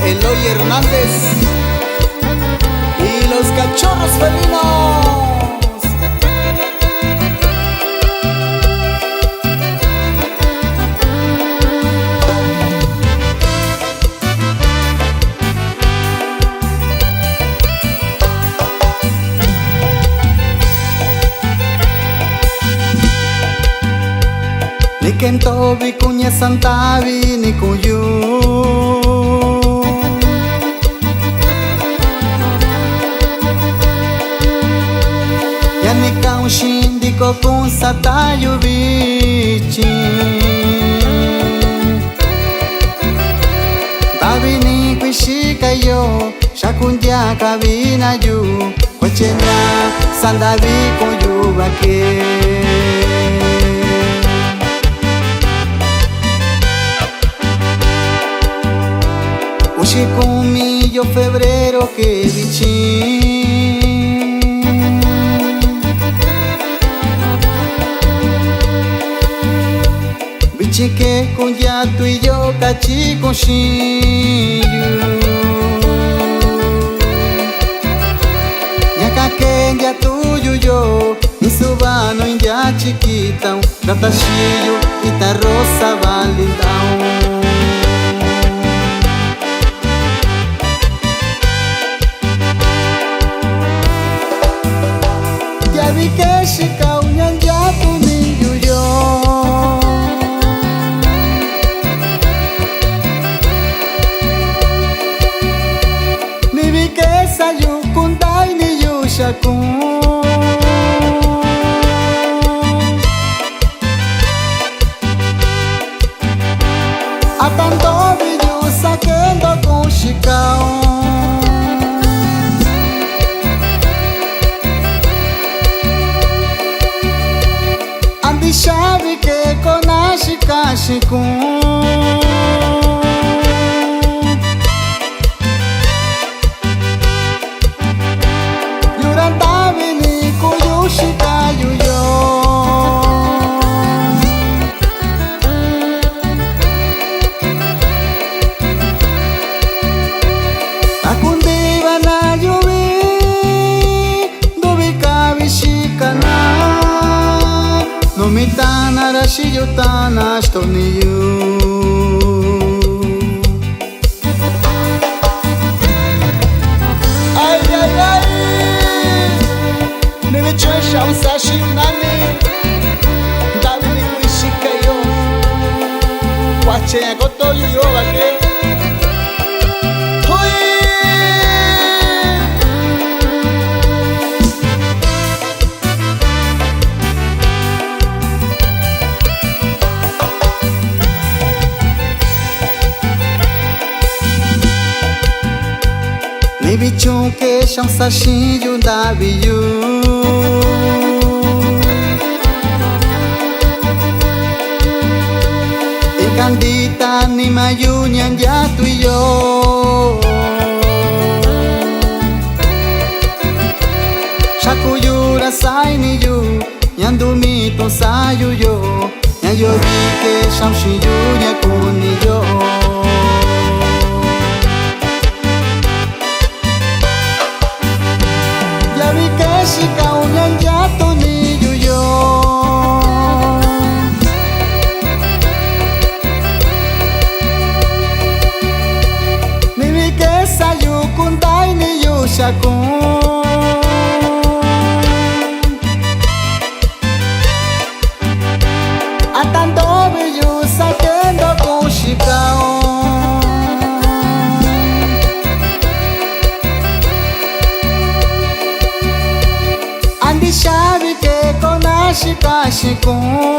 Eloy Hernández y los cachorros felinos. Ni kentobi kunya santabi ni kuyu ya ni kaushindi ko kun satayu bichi tabi ni kuishika yo shakunja kabina yu kochenya sandabi kuyu bake Ushikumi yo febrero que bichi bichi que con ya tú y yo cachi con shiyu ya que ya tuyo yo mi subano ya chiquita ratashiyo ita rosa valindao vi que shika unyan ya tu mi yuyo mi vi que sayu kuntai ni yushakun atanto vi yusa kendo kun shikao Sabe que conashi kashikun Yurantabi ni kuyushika yuyo Akundiba na yubi Dubika bishikana No mi tana rashi yo tana stoni yu Ay ay ay Ne me chesha usashi nani Dabi ni kuishika yo Wache ya koto yu yo bake Ni bichun que shan sashi yun dabi yu Ikandita ni mayunyan ya tu y yo Shakuyura sai ni yu Nyandumi to sayu yo Nyayo vi que shan shi yu nyakuni yo Shika unyan ya tu ni yuyo Mimi que sayu kuntai ni yushakun Atando biyu sakendo kun shikao Andi shabi que konashi kashikun